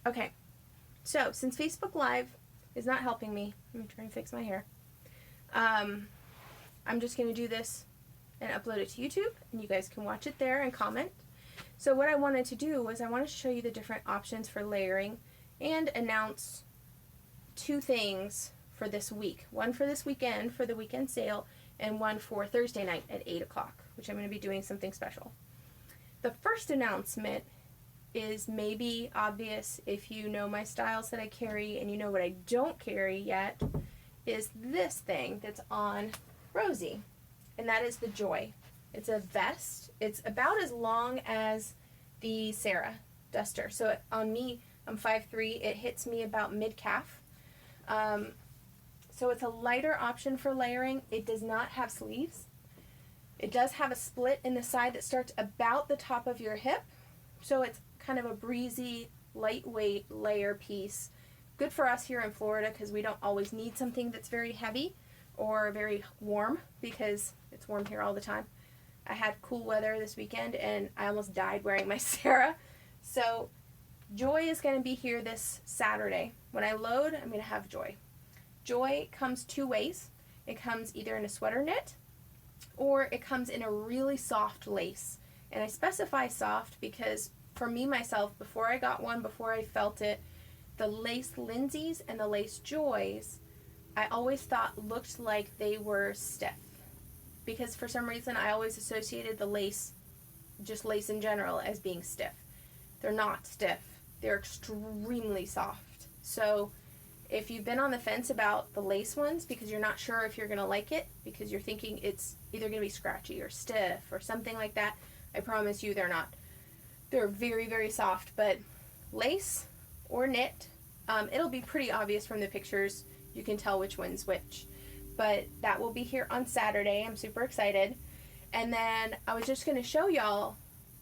Okay, so since Facebook Live is not helping me, let me try and fix my hair. I'm just going to do this and upload it to YouTube, and you guys can watch it there and comment. So what I wanted to do was I wanted to show you the different options for layering and announce 2 things for this week. One for this weekend, for the weekend sale, and one for Thursday night at 8 o'clock, which I'm going to be doing something special. The first announcement is maybe obvious if you know my styles that I carry and you know what I don't carry yet, is this thing that's on Rosie, and that is the Joy. It's a vest. It's about as long as the Sarah duster. So on me, I'm 5'3", it hits me about mid-calf. So it's a lighter option for layering. It does not have sleeves. It does have a split in the side that starts about the top of your hip. So it's kind of a breezy, lightweight layer piece. Good for us here in Florida because we don't always need something that's very heavy or very warm, because it's warm here all the time. I had cool weather this weekend and I almost died wearing my Sarah. So Joy is going to be here this Saturday. When I load, I'm going to have Joy. Joy comes 2 ways. It comes either in a sweater knit or it comes in a really soft lace. And I specify soft because for me myself, before I got one, before I felt it, the lace Lindsay's and the lace Joys, I always thought looked like they were stiff. Because for some reason I always associated the lace, just lace in general, as being stiff. They're not stiff. They're extremely soft. So if you've been on the fence about the lace ones because you're not sure if you're going to like it, because you're thinking it's either going to be scratchy or stiff or something like that, I promise you they're not. They're very, very soft, but lace or knit, it'll be pretty obvious from the pictures. You can tell which one's which. But that will be here on Saturday. I'm super excited. And then I was just going to show y'all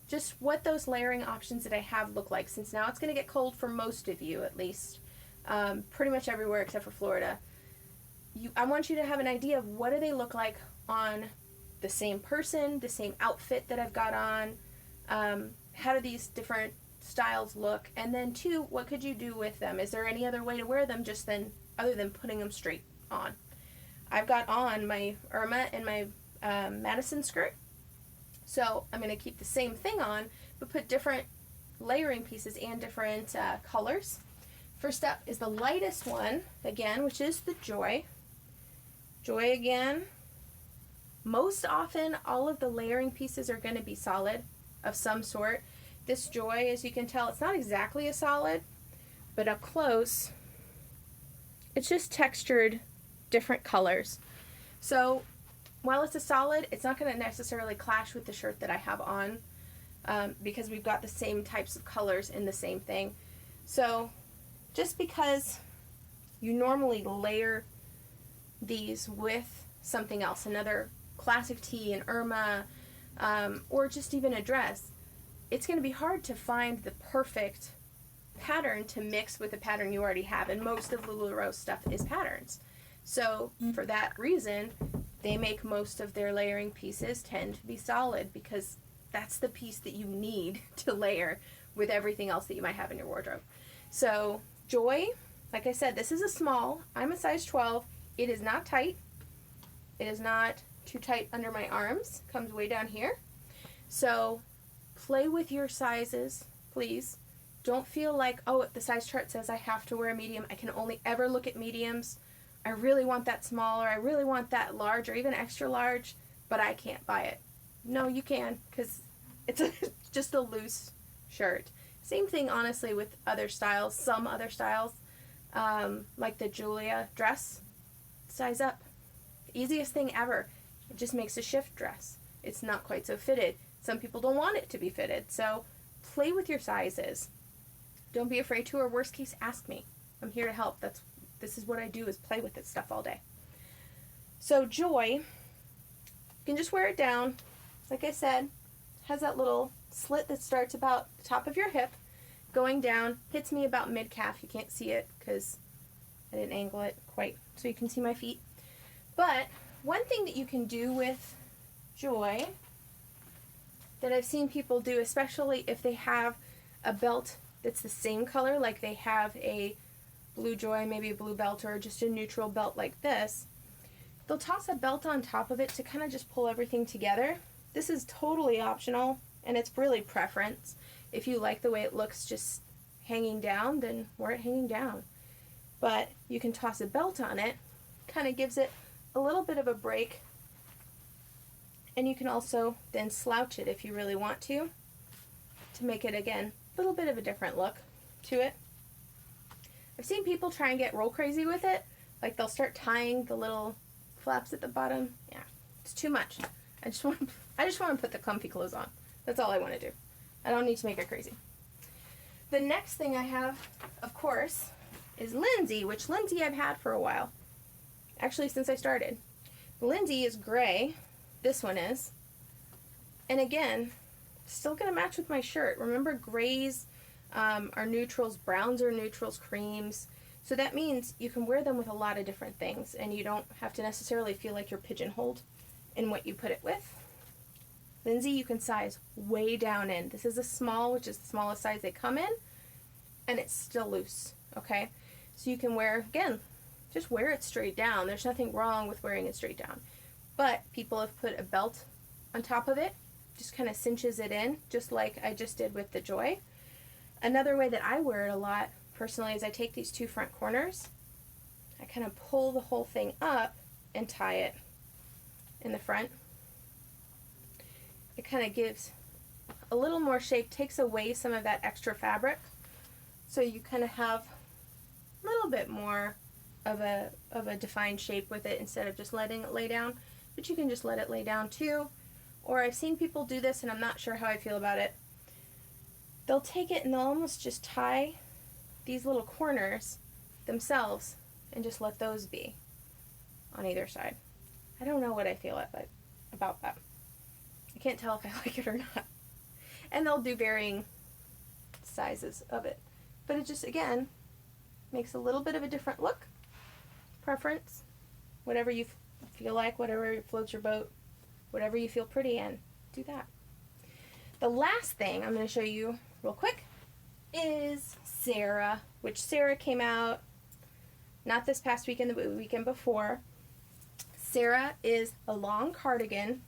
just what those layering options that I have look like, since now it's going to get cold for most of you, at least. Pretty much everywhere except for Florida. I want you to have an idea of what do they look like on the same person, the same outfit that I've got on. How do these different styles look? And then 2, what could you do with them? Is there any other way to wear them other than putting them straight on? I've got on my Irma and my Madison skirt. So I'm going to keep the same thing on, but put different layering pieces and different colors. First up is the lightest one, again, which is the Joy. Joy again. Most often, all of the layering pieces are going to be solid of some sort. This Joy, as you can tell, it's not exactly a solid, but up close, it's just textured different colors. So while it's a solid, it's not going to necessarily clash with the shirt that I have on, because we've got the same types of colors in the same thing. So just because you normally layer these with something else, another classic tee, an Irma, or just even a dress, it's going to be hard to find the perfect pattern to mix with the pattern you already have, and most of LuLaRoe stuff is patterns. So for that reason, they make most of their layering pieces tend to be solid, because that's the piece that you need to layer with everything else that you might have in your wardrobe. So Joy, like I said, this is a small. I'm a size 12. It is not tight. It is not too tight under my arms. Comes way down here. So play with your sizes, please. Don't feel like, oh, the size chart says I have to wear a medium. I can only ever look at mediums. I really want that small, or I really want that large, or even extra large, but I can't buy it. No, you can, because it's just a loose shirt. Same thing, honestly, with other styles. Some other styles, like the Julia dress, size up. Easiest thing ever. It just makes a shift dress. It's not quite so fitted. Some people don't want it to be fitted, so play with your sizes. Don't be afraid to, or worst case, ask me. I'm here to help. This is what I do, is play with this stuff all day. So Joy, you can just wear it down. Like I said, has that little slit that starts about the top of your hip, going down, hits me about mid-calf. You can't see it because I didn't angle it quite so you can see my feet. But one thing that you can do with Joy that I've seen people do, especially if they have a belt that's the same color, like they have a blue joy, maybe a blue belt, or just a neutral belt like this, they'll toss a belt on top of it to kind of just pull everything together. This is totally optional, and it's really preference. If you like the way it looks just hanging down, then wear it hanging down. But you can toss a belt on it, kind of gives it a little bit of a break, and you can also then slouch it if you really want to make it, again, a little bit of a different look to it. I've seen people try and get roll crazy with it. Like they'll start tying the little flaps at the bottom. Yeah, it's too much. I just want to put the comfy clothes on. That's all I want to do. I don't need to make it crazy. The next thing I have, of course, is Lindsay, which Lindsay I've had for a while. Actually, since I started. Lindsay is gray. This one is. And again, still going to match with my shirt. Remember, grays are neutrals, browns are neutrals, creams. So that means you can wear them with a lot of different things, and you don't have to necessarily feel like you're pigeonholed in what you put it with. Lindsay, you can size way down in. This is a small, which is the smallest size they come in, and it's still loose, okay? So you can wear, again, just wear it straight down. There's nothing wrong with wearing it straight down. But people have put a belt on top of it, just kind of cinches it in, just like I just did with the Joy. Another way that I wear it a lot, personally, is I take these two front corners, I kind of pull the whole thing up and tie it in the front. It kind of gives a little more shape, takes away some of that extra fabric, so you kind of have a little bit more of a defined shape with it instead of just letting it lay down. But you can just let it lay down too. Or I've seen people do this, and I'm not sure how I feel about it. They'll take it and they'll almost just tie these little corners themselves and just let those be on either side. I don't know what I feel about that. I can't tell if I like it or not. And they'll do varying sizes of it. But it just, again, makes a little bit of a different look. Preference. Whatever you feel like, whatever floats your boat, whatever you feel pretty in, do that. The last thing I'm going to show you real quick is Sarah, which Sarah came out not this past weekend, the weekend before. Sarah is a long cardigan,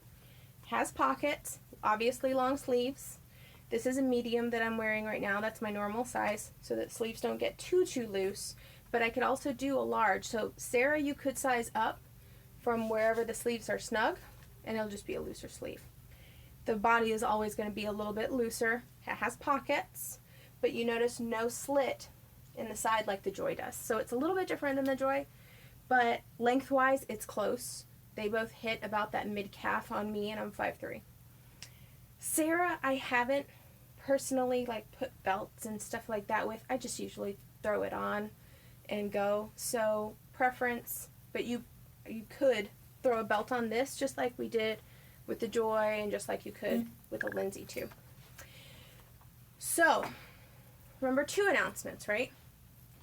has pockets, obviously long sleeves. This is a medium that I'm wearing right now. That's my normal size, so that sleeves don't get too loose. But I could also do a large. So Sarah, you could size up from wherever the sleeves are snug, and it'll just be a looser sleeve. The body is always going to be a little bit looser. It has pockets, but you notice no slit in the side like the Joy does. So it's a little bit different than the Joy, but lengthwise it's close. They both hit about that mid-calf on me, and I'm 5'3". Sarah, I haven't personally put belts and stuff like that with. I just usually throw it on and go. So preference, but you could throw a belt on this just like we did with the Joy, and just like you could with a Lindsay too. So remember, 2 announcements, right?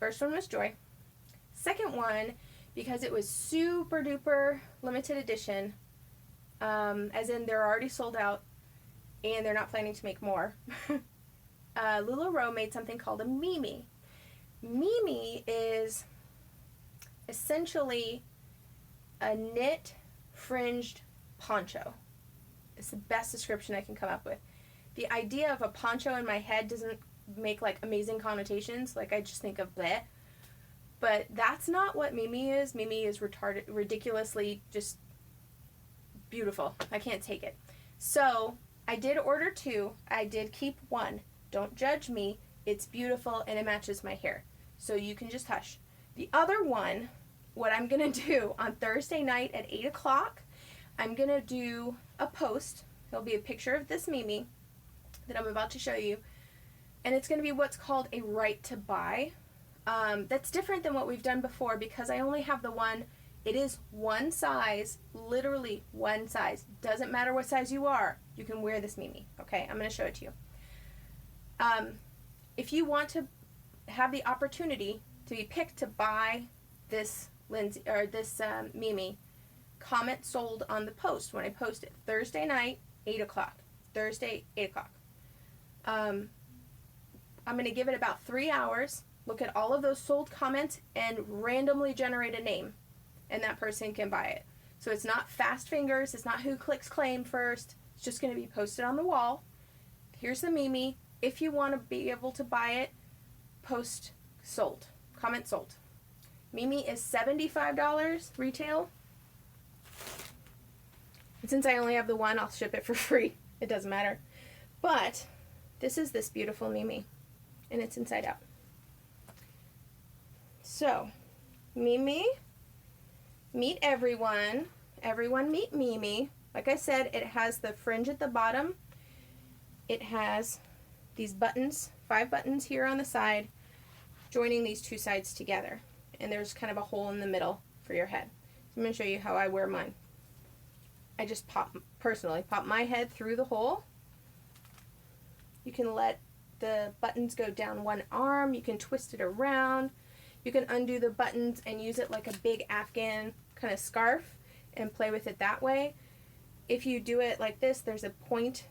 First one was Joy. Second one, because it was super duper limited edition, as in they're already sold out and they're not planning to make more. LuLaRoe made something called a Mimi. Mimi is essentially a knit fringed poncho. It's the best description I can come up with. The idea of a poncho in my head doesn't make amazing connotations. I just think of bleh. But that's not what Mimi is. Mimi is ridiculously just beautiful. I can't take it. So I did order 2. I did keep 1. Don't judge me. It's beautiful and it matches my hair. So you can just hush. The other one, what I'm going to do on Thursday night at 8 o'clock, I'm going to do a post. There'll be a picture of this Mimi that I'm about to show you. And it's going to be what's called a right to buy. That's different than what we've done before because I only have the one. It is one size, literally one size. Doesn't matter what size you are, you can wear this Mimi. Okay, I'm going to show it to you. If you want to have the opportunity to be picked to buy this Lindsay or this Mimi, comment sold on the post when I post it. Thursday night, 8 o'clock. Thursday, 8 o'clock. I'm going to give it about 3 hours, look at all of those sold comments, and randomly generate a name, and that person can buy it. So it's not fast fingers, it's not who clicks claim first, it's just going to be posted on the wall. Here's the Mimi. If you want to be able to buy it, post sold, comment sold. Mimi is $75 retail. And since I only have the one, I'll ship it for free. It doesn't matter. But this is this beautiful Mimi, and it's inside out. So, Mimi, meet everyone. Everyone meet Mimi. Like I said, it has the fringe at the bottom. It has these buttons, 5 buttons here on the side, joining these 2 sides together. And there's kind of a hole in the middle for your head. So I'm going to show you how I wear mine. I just personally pop my head through the hole. You can let the buttons go down one arm. You can twist it around. You can undo the buttons and use it like a big Afghan kind of scarf and play with it that way. If you do it like this, there's a point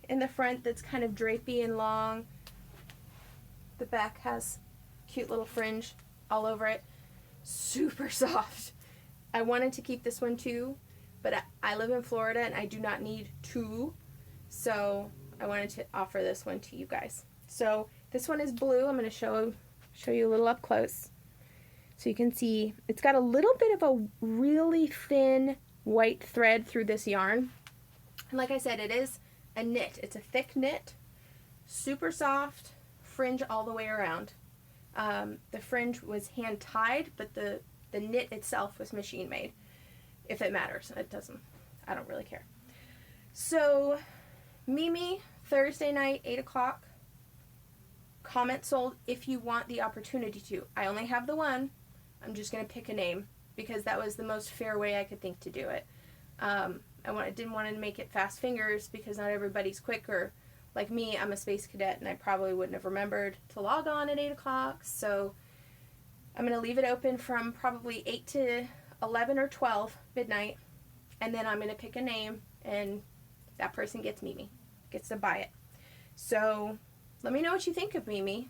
in the front that's kind of drapey and long. The back has cute little fringe all over it. Super soft. I wanted to keep this one too, but I live in Florida and I do not need 2, so I wanted to offer this one to you guys. So this one is blue. I'm going to show you a little up close so you can see it's got a little bit of a really thin white thread through this yarn. And like I said, it is a knit. It's a thick knit, super soft, fringe all the way around. The fringe was hand tied, but the knit itself was machine made. If it matters, it doesn't. I don't really care. So, Mimi, Thursday night, 8 o'clock. Comment sold if you want the opportunity to. I only have the one. I'm just going to pick a name because that was the most fair way I could think to do it. I didn't want to make it fast fingers because not everybody's quick, or like me, I'm a space cadet and I probably wouldn't have remembered to log on at 8 o'clock. So I'm going to leave it open from probably 8 to 11 or 12 midnight, and then I'm going to pick a name and that person gets Mimi, gets to buy it. So let me know what you think of Mimi.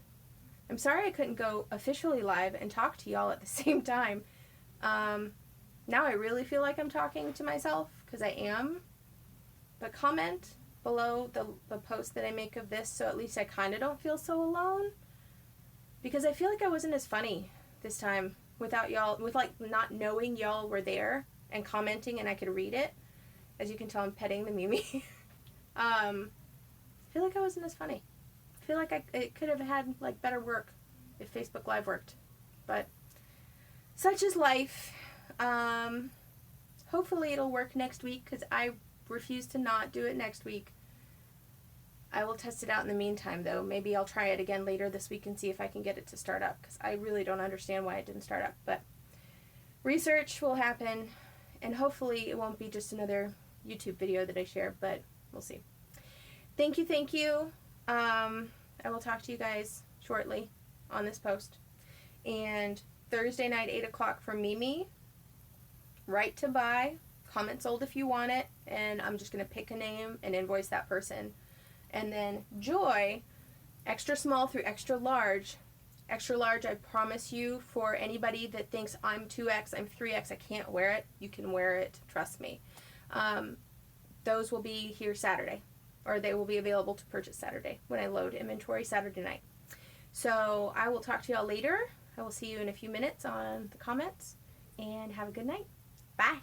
I'm sorry I couldn't go officially live and talk to y'all at the same time. Now I really feel like I'm talking to myself because I am, but comment below the post that I make of this so at least I kind of don't feel so alone, because I feel like I wasn't as funny this time without y'all, with like not knowing y'all were there and commenting and I could read it. As you can tell, I'm petting the Mimi. I feel like I wasn't as funny. I feel like it could have had like better work if Facebook Live worked, but such is life. Hopefully it'll work next week because I refuse to not do it next week. I will test it out in the meantime though. Maybe I'll try it again later this week and see if I can get it to start up, because I really don't understand why it didn't start up. But research will happen, and hopefully it won't be just another YouTube video that I share, but we'll see. Thank you. I will talk to you guys shortly on this post. And Thursday night, 8 o'clock for Mimi. Right to buy. Comment sold if you want it. And I'm just going to pick a name and invoice that person. And then Joy, extra small through extra large. Extra large, I promise you, for anybody that thinks I'm 2X, I'm 3X, I can't wear it. You can wear it. Trust me. Those will be here Saturday. Or they will be available to purchase Saturday when I load inventory Saturday night. So I will talk to y'all later. I will see you in a few minutes on the comments. And have a good night. Bye.